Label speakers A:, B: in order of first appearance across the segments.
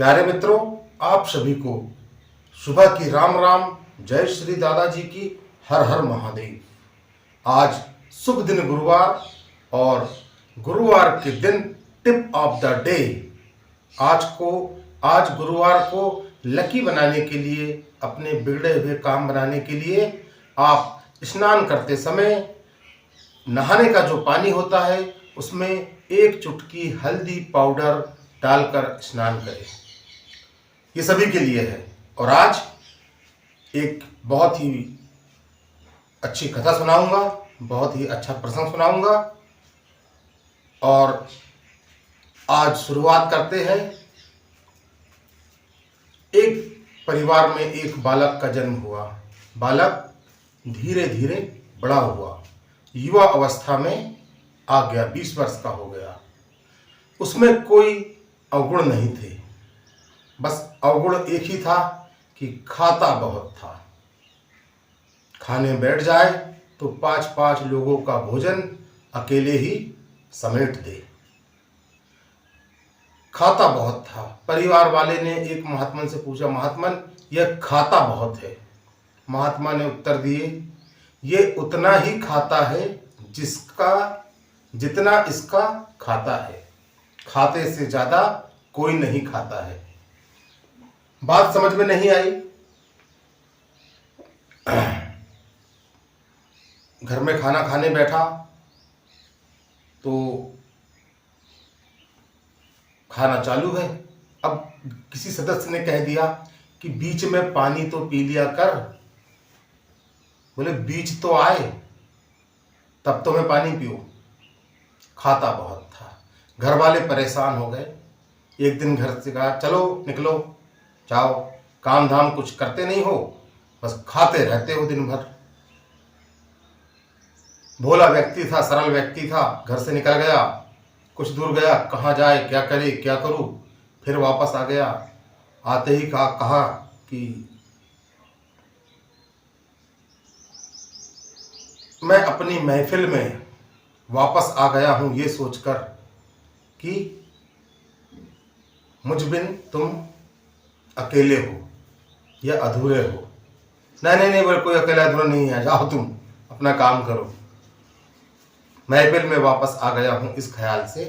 A: प्यारे मित्रों, आप सभी को सुबह की राम राम। जय श्री दादाजी की हर हर महादेव। आज शुभ दिन गुरुवार और गुरुवार के दिन टिप ऑफ द डे। आज गुरुवार को लकी बनाने के लिए, अपने बिगड़े हुए काम बनाने के लिए आप स्नान करते समय नहाने का जो पानी होता है उसमें एक चुटकी हल्दी पाउडर डालकर स्नान करें। ये सभी के लिए है। और आज एक बहुत ही अच्छी कथा सुनाऊंगा, बहुत ही अच्छा प्रसंग सुनाऊंगा। और आज शुरुआत करते हैं। एक परिवार में एक बालक का जन्म हुआ। बालक धीरे धीरे बड़ा हुआ, युवा अवस्था में आ गया, 20 वर्ष का हो गया। उसमें कोई अवगुण नहीं थे, बस अवगुण एक ही था कि खाता बहुत था। खाने बैठ जाए तो 5-5 लोगों का भोजन अकेले ही समेट दे। खाता बहुत था। परिवार वाले ने एक महात्मन से पूछा, महात्मन यह खाता बहुत है। महात्मा ने उत्तर दिए, ये उतना ही खाता है जितना इसका खाता है। खाते से ज्यादा कोई नहीं खाता है। बात समझ में नहीं आई। घर में खाना खाने बैठा तो खाना चालू है। अब किसी सदस्य ने कह दिया कि बीच में पानी तो पी लिया कर। बोले बीच तो आए तब तो मैं पानी पीऊं। खाता बहुत था। घर वाले परेशान हो गए। एक दिन घर से कहा, चलो निकलो, जाओ, काम धाम कुछ करते नहीं हो, बस खाते रहते हो दिन भर। भोला व्यक्ति था, सरल व्यक्ति था। घर से निकल गया, कुछ दूर गया, कहाँ जाए, क्या करे, क्या करूं। फिर वापस आ गया। आते ही कहा कि मैं अपनी महफिल में वापस आ गया हूं ये सोचकर कि मुझ बिन तुम अकेले हो या अधूरे हो। नहीं, बोले कोई अकेला अधूरा नहीं है, जाओ तुम अपना काम करो। महफिल में वापस आ गया हूं इस ख्याल से।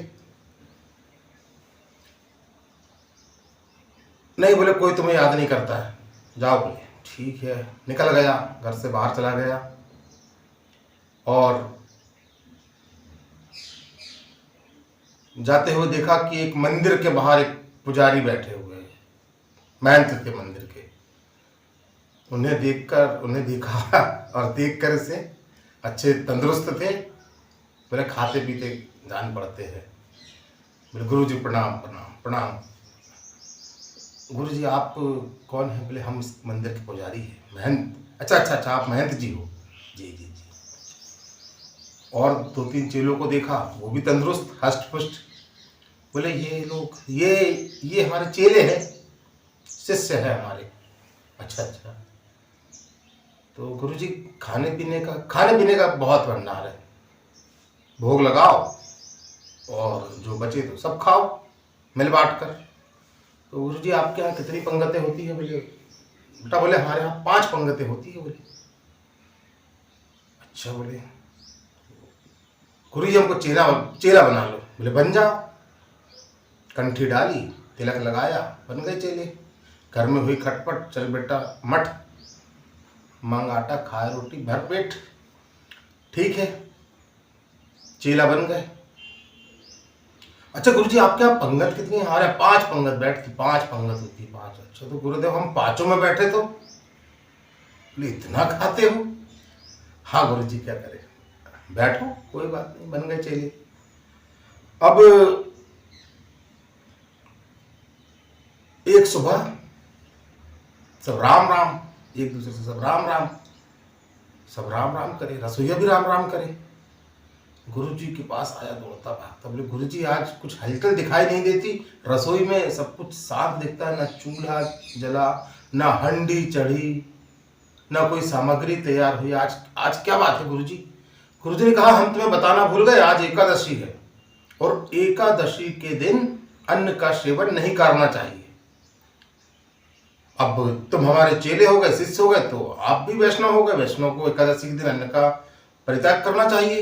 A: नहीं, बोले कोई तुम्हें याद नहीं करता है, जाओ। बोले ठीक है। निकल गया, घर से बाहर चला गया और जाते हुए देखा कि एक मंदिर के बाहर एक पुजारी बैठे हुए हैं, महंत के मंदिर के। उन्हें देखा और देखकर से अच्छे तंदुरुस्त थे। बोले खाते पीते जान पड़ते हैं। बोले गुरु जी प्रणाम प्रणाम प्रणाम। गुरु जी आप कौन है? बोले हम इस मंदिर के पुजारी हैं, महंत। अच्छा, आप महंत जी हो? जी। और 2-3 चेलों को देखा, वो भी तंदुरुस्त, हष्ट पुष्ट। बोले ये लोग ये हमारे चेले हैं, शिष्य है हमारे। अच्छा। तो गुरुजी खाने पीने का बहुत भंडार है, भोग लगाओ और जो बचे तो सब खाओ मिल बांट कर। तो गुरुजी आपके यहाँ कितनी पंगतें होती है? बोले बेटा, बोले हमारे यहाँ 5 पंगतें होती है। बोले अच्छा। बोले गुरुजी हमको चेला बना लो। बोले बन जाओ। कंठी डाली, तिलक लगाया, बन गए चेले। घर में हुई खटपट, चल बेटा मठ, मांग आटा, खाए रोटी, भर पेट। ठीक है, चेला बन गए। अच्छा गुरुजी आपके यहाँ पंगत कितनी है? हमारे 5 पंगत बैठती, 5 पंगत होती, 5। अच्छा तो गुरुदेव हम 5 में बैठे तो? बोले इतना खाते हो? हाँ गुरुजी क्या करें, बैठो कोई बात नहीं। बन गए चेले। अब एक सुबह सब राम राम, एक दूसरे से सब राम राम करे, रसोईया भी राम राम करे। गुरुजी के पास आया दौड़ता भागता। बोले गुरुजी आज कुछ हलचल दिखाई नहीं देती, रसोई में सब कुछ साफ दिखता है, ना चूल्हा जला, ना हंडी चढ़ी, ना कोई सामग्री तैयार हुई। आज क्या बात है गुरुजी? गुरुजी ने कहा हम तुम्हें बताना भूल गए, आज एकादशी है और एकादशी के दिन अन्न का सेवन नहीं करना चाहिए। अब तुम हमारे चेले हो गए, शिष्य हो गए, तो आप भी वैष्णव हो गए। वैष्णव को एकादशी के दिन अन्न का परित्याग करना चाहिए।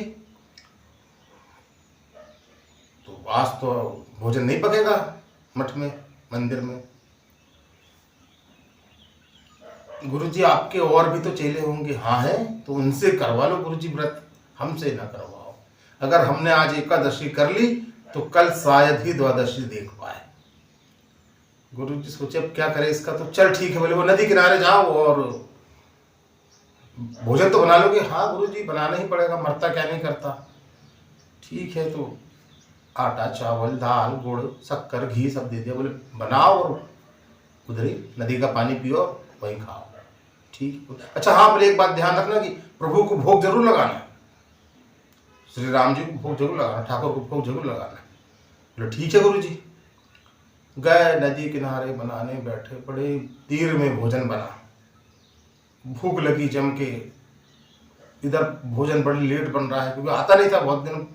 A: तो आज तो भोजन नहीं पकेगा मठ में, मंदिर में। गुरुजी आपके और भी तो चेले होंगे। हाँ है, तो उनसे करवा लो गुरुजी व्रत, हमसे ना करवाओ। अगर हमने आज एकादशी कर ली तो कल शायद ही द्वादशी देख पाए। गुरुजी सोचे अब क्या करें इसका, तो चल ठीक है, बोले वो नदी किनारे जाओ और भोजन तो बना लोगे। हाँ गुरुजी बनाना ही पड़ेगा, मरता क्या नहीं करता। ठीक है, तो आटा, चावल, दाल, गुड़, शक्कर, घी सब दे दिया। बोले बनाओ और उधर ही नदी का पानी पियो, वहीं खाओ। ठीक। अच्छा हाँ, बोले एक बात ध्यान रखना कि प्रभु को भोग जरूर लगाना, श्री राम जी को भोग जरूर लगाना, ठाकुर को भोग जरूर लगाना। बोले ठीक है गुरुजी। गए नदी किनारे बनाने बैठे, बड़े देर में भोजन बना, भूख लगी जम के। इधर भोजन बड़ी लेट बन रहा है क्योंकि आता नहीं था, बहुत दिन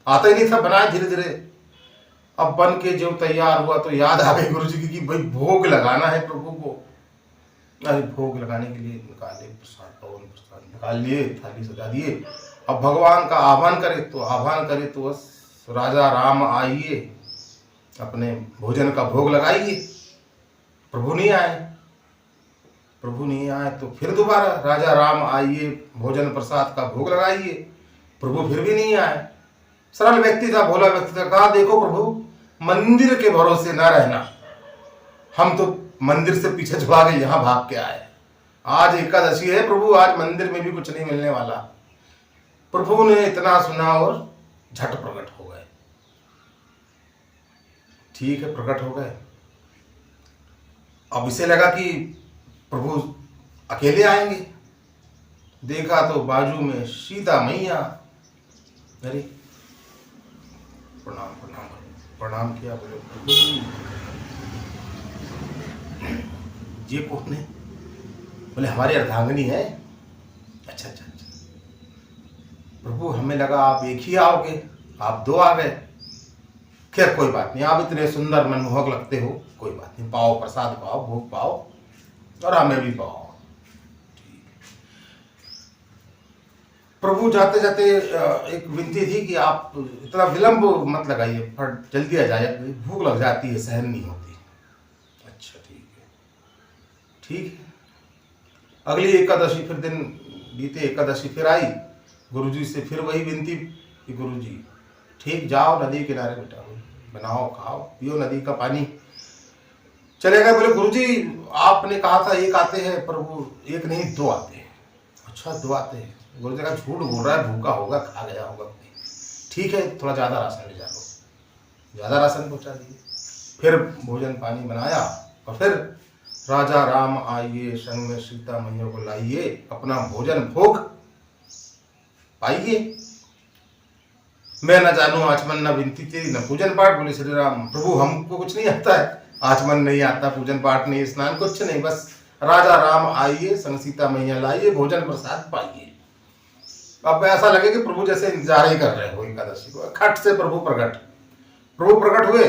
A: आता ही नहीं था, बनाया धीरे धीरे। अब बन के जो तैयार हुआ तो याद आ गई गुरुजी की कि भाई भोग लगाना है प्रभु को। अरे भोग लगाने के लिए निकाले प्रसाद, पवन प्रसाद निकाल लिए, थाली सजा दिए। अब भगवान का आह्वान करे तो बस राजा राम आइए, अपने भोजन का भोग लगाइए। प्रभु नहीं आए तो फिर दोबारा राजा राम आइए, भोजन प्रसाद का भोग लगाइए। प्रभु फिर भी नहीं आए। सरल व्यक्ति था, भोला व्यक्ति था। कहा देखो प्रभु, मंदिर के भरोसे न रहना, हम तो मंदिर से पीछे छुड़ा के यहां भाग के आए। आज एकादशी है प्रभु, आज मंदिर में भी कुछ नहीं मिलने वाला। प्रभु ने इतना सुना और झट प्रकट हो गए। ठीक है, प्रकट हो गए। अब इसे लगा कि प्रभु अकेले आएंगे। देखा तो बाजू में सीता मैया। अरे प्रणाम प्रणाम प्रणाम किया। बोले प्रभु ये कौन है? बोले हमारी अर्धांगिनी है। अच्छा अच्छा अच्छा प्रभु, हमें लगा आप एक ही आओगे, आप दो आ गए। खैर कोई बात नहीं, आप इतने सुंदर मनमोहक लगते हो, कोई बात नहीं, पाओ प्रसाद पाओ, भोग पाओ और हमें भी पाओ। प्रभु जाते जाते एक विनती थी कि आप इतना विलंब मत लगाइए, फट जल्दी आ जाए, भूख लग जाती है, सहन नहीं होती। अच्छा ठीक है। अगली एकादशी फिर दिन बीते, एकादशी फिर आई। गुरुजी से फिर वही विनती कि गुरुजी ठीक, जाओ नदी किनारे बैठा, बनाओ खाओ पियो नदी का पानी। चले गए। बोले गुरुजी आपने कहा था एक आते हैं, प्रभु एक नहीं दो आते हैं। अच्छा दो आते हैं? गुरुजी का झूठ बोल रहा है, भूखा होगा, खा गया होगा। ठीक है, थोड़ा ज़्यादा राशन ले जाओ। ज़्यादा राशन पहुँचा दिए। फिर भोजन पानी बनाया और फिर राजा राम आइए, संग में सीता मैया को लाइए, अपना भोजन भोग पाइए। मैं न जानू आचमन, न विनती तेरी न पूजन पाठ। बोले श्री राम, प्रभु हमको कुछ नहीं आता है, आचमन नहीं आता, पूजन पाठ नहीं, स्नान कुछ नहीं, बस राजा राम आइए, संग सीता मैया लाइए, भोजन प्रसाद पाइए। अब ऐसा लगे कि प्रभु जैसे इंतजार ही कर रहे हो एकादशी को। खट से प्रभु प्रकट हुए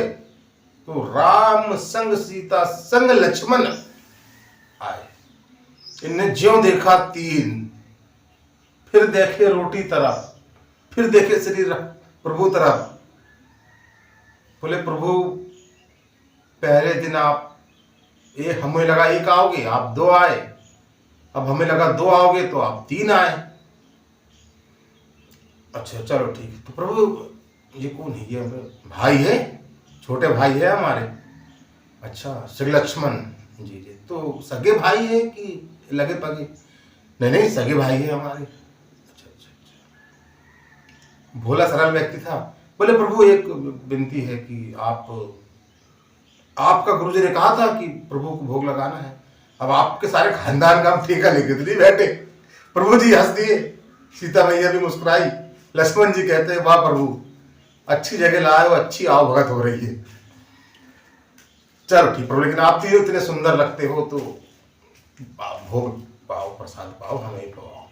A: तो राम संग सीता संग लक्ष्मण आए। इनने ज्यों देखा तीन, फिर देखे रोटी तरफ, फिर देखे श्री प्रभु तरफ। बोले प्रभु पहले दिन आप हमें लगा एक आओगे, आप दो आए। अब हमें लगा दो आओगे तो आप तीन आए। अच्छा चलो ठीक है। तो प्रभु ये कौन है? ये भाई है, छोटे भाई है हमारे। अच्छा श्री लक्ष्मण जी जी, तो सगे भाई है कि लगे पगे? नहीं सगे भाई है हमारे। भोला सरल व्यक्ति था। बोले प्रभु एक विनती है कि आपका गुरुजी ने कहा था कि प्रभु को भोग लगाना है। अब आपके सारे खानदान का हम ठेका लेके तो नहीं बैठे। प्रभु जी हंस दिए, सीता मैया भी मुस्कुराई। लक्ष्मण जी कहते हैं वाह प्रभु, अच्छी जगह लाए हो, अच्छी आओ भगत हो रही है। चलो ठीक प्रभु, लेकिन आप तीनों इतने सुंदर लगते हो तो भोग पाओ, प्रसाद पाओ, हमें पाओ।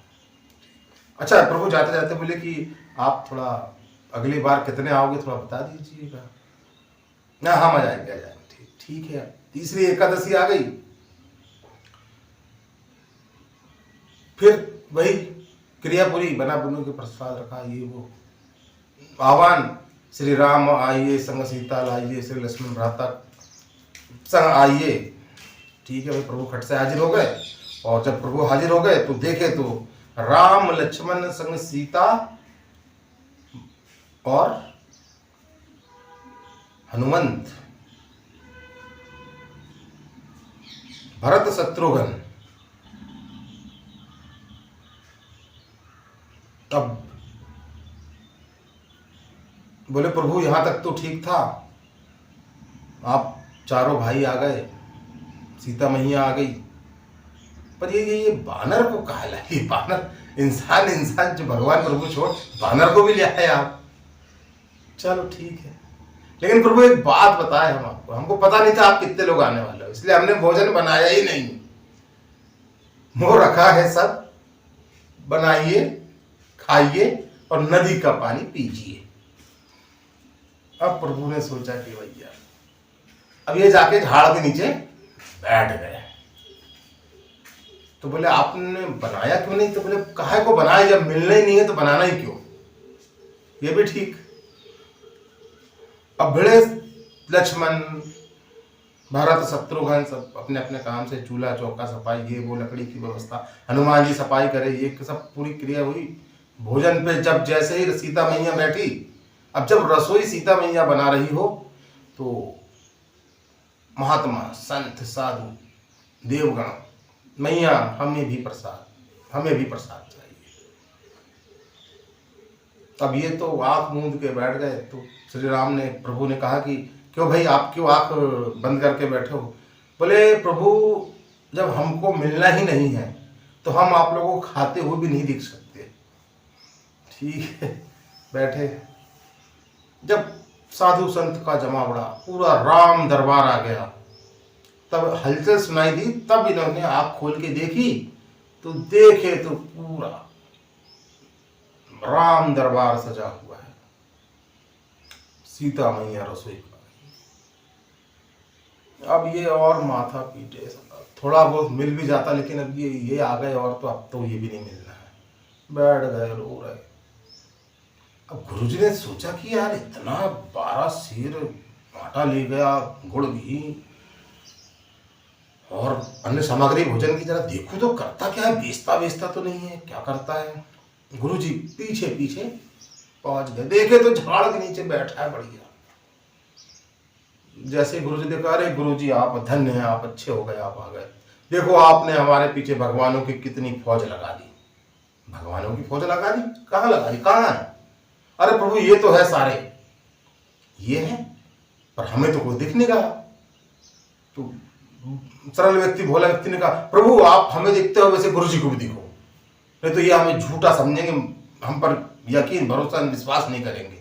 A: अच्छा प्रभु जाते जाते बोले कि आप थोड़ा अगली बार कितने आओगे थोड़ा बता दीजिएगा। ना हम आ जाएंगे ठीक है। तीसरी एकादशी आ गई। फिर वही क्रिया पूरी, बना बुनू के प्रसाद रखा, ये वो आह्वान, श्री राम आइए संग सीता लाइए, श्री लक्ष्मण भ्राता संग आइए। ठीक है भाई, प्रभु खट से हाजिर हो गए। और जब प्रभु हाजिर हो गए तो देखे तो राम लक्ष्मण संग सीता और हनुमंत, भरत शत्रुघ्न। अब बोले प्रभु यहां तक तो ठीक था, आप चारों भाई आ गए, सीता मैया आ गई, पर ये बानर को कहा ला, ये बानर, इंसान जो भगवान प्रभु छोड़ बानर को भी ले आए आप। चलो ठीक है, लेकिन प्रभु एक बात बताए हम आपको, हमको पता नहीं था आप कितने लोग आने वाले हो, इसलिए हमने भोजन बनाया ही नहीं। मोह रखा है सब, बनाइए, खाइए और नदी का पानी पीजिए। अब प्रभु ने सोचा कि भैया अब ये जाके झाड़ के नीचे बैठ गए। तो बोले आपने बनाया क्यों नहीं? तो बोले काहे को बनाया, जब मिलना ही नहीं है तो बनाना ही क्यों? ये भी ठीक। अब भिड़े लक्ष्मण भरत शत्रुघ्न सब अपने अपने काम से, चूल्हा चौका सफाई, ये वो लकड़ी की व्यवस्था, हनुमान जी सफाई करे, ये सब पूरी क्रिया हुई। भोजन पे जब जैसे ही सीता मैया बैठी, अब जब रसोई सीता मैया बना रही हो तो महात्मा संत साधु देवगण, मैया हमें भी प्रसाद चाहिए। अब ये तो आंख मूंद के बैठ गए। तो श्री राम ने, प्रभु ने कहा कि क्यों भाई आप क्यों आंख बंद करके बैठे हो? बोले प्रभु जब हमको मिलना ही नहीं है तो हम आप लोगों को खाते हुए भी नहीं दिख सकते। ठीक है, बैठे। जब साधु संत का जमावड़ा, पूरा राम दरबार आ गया, तब हलचल सुनाई दी, तब इन्होंने आंख खोल के देखी तो देखे तो पूरा राम दरबार सजा हुआ है, सीता मैया रसोई कर। अब ये और माथा पीटे, थोड़ा बहुत मिल भी जाता, लेकिन अब ये आ गए और तो अब तो ये भी नहीं मिलना है। बैठ गए, रो रहे। अब गुरुजी ने सोचा कि यार इतना 12 सेर आटा ले गया, गुड़ घी और अन्य सामग्री भोजन की, जरा देखो तो करता क्या है, बेचता तो नहीं है, क्या करता है। गुरुजी पीछे पीछे पहुंच गए, देखे तो झाड़ के नीचे बैठा है बढ़िया। जैसे गुरुजी देखा, अरे गुरुजी आप धन्य हैं, आप अच्छे हो गए, आप आ गए। देखो आपने हमारे पीछे भगवानों की कितनी फौज लगा दी। भगवानों की फौज लगा दी? कहाँ लगा दी, कहाँ है? अरे प्रभु ये तो है सारे, ये है, पर हमें तो कोई दिख नहीं रहा। तो सरल व्यक्ति, भोला व्यक्ति ने कहा प्रभु आप हमें देखते हो, वैसे गुरुजी को भी दिखो, नहीं तो ये हमें झूठा समझेंगे, हम पर यकीन भरोसा विश्वास नहीं करेंगे।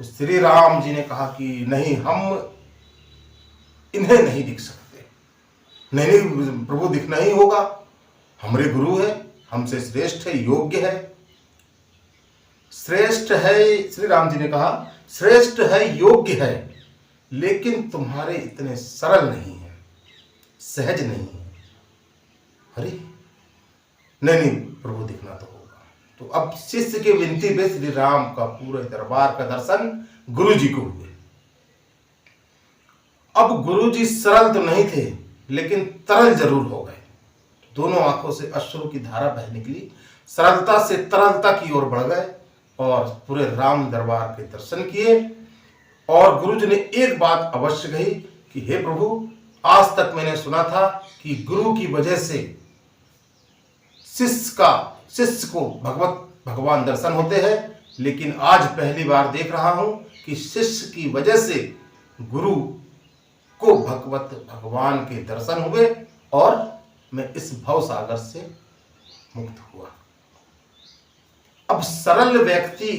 A: तो श्री राम जी ने कहा कि नहीं, हम इन्हें नहीं दिख सकते। नहीं प्रभु, दिखना ही होगा, हमारे गुरु है, हमसे श्रेष्ठ है, योग्य है, श्रेष्ठ है। श्री राम जी ने कहा श्रेष्ठ है, योग्य है, लेकिन तुम्हारे इतने सरल नहीं है, सहज नहीं है। अरे नहीं प्रभु, दिखना तो होगा। तो अब शिष्य के विनती पे श्री राम का पूरे दरबार का दर्शन गुरु जी को हुए। अब गुरु जी सरल तो नहीं थे, लेकिन तरल जरूर हो गए। दोनों आंखों से अश्रु की धारा बह निकली, सरलता से तरलता की ओर बढ़ गए और पूरे राम दरबार के दर्शन किए। और गुरु जी ने एक बात अवश्य कही कि हे प्रभु, आज तक मैंने सुना था कि गुरु की वजह से शिष्य को भगवान दर्शन होते हैं, लेकिन आज पहली बार देख रहा हूं कि शिष्य की वजह से गुरु को भगवान के दर्शन हुए और मैं इस भव सागर से मुक्त हुआ। अब सरल व्यक्ति,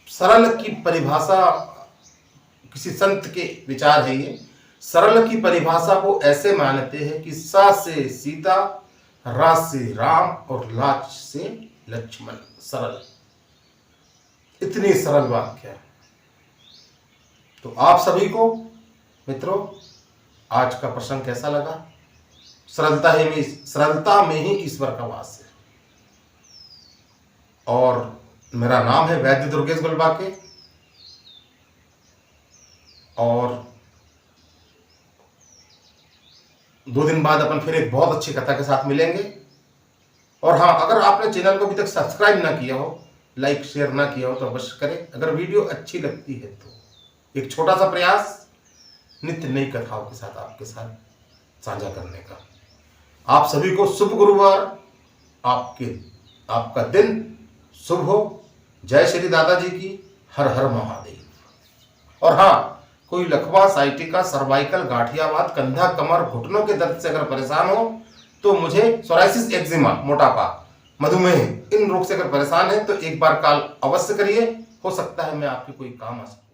A: सरल की परिभाषा किसी संत के विचार है ये, सरल की परिभाषा को ऐसे मानते हैं कि सा से सीता, रा से राम और लाच से लक्ष्मण। सरल, इतनी सरल वाक्य। तो आप सभी को मित्रों आज का प्रसंग कैसा लगा? सरलता में ही ईश्वर का वास है। और मेरा नाम है वैद्य दुर्गेश गुलबाके। और 2 दिन बाद अपन फिर एक बहुत अच्छी कथा के साथ मिलेंगे। और हाँ, अगर आपने चैनल को अभी तक सब्सक्राइब ना किया हो, लाइक शेयर ना किया हो तो अवश्य करें। अगर वीडियो अच्छी लगती है तो एक छोटा सा प्रयास नित्य नई कथाओं के साथ आपके साथ साझा करने का। आप सभी को शुभ गुरुवार, आपका दिन शुभ हो। जय श्री दादाजी की, हर हर महादेव। और हाँ, कोई लकवा, साइटिका, सर्वाइकल, गाठियावाद, कंधा, कमर, घुटनों के दर्द से अगर परेशान हो तो मुझे सोराइसिस, एक्जिमा, मोटापा, मधुमेह, इन रोग से अगर परेशान है तो एक बार कॉल अवश्य करिए। हो सकता है मैं आपके कोई काम आ सकता हूं।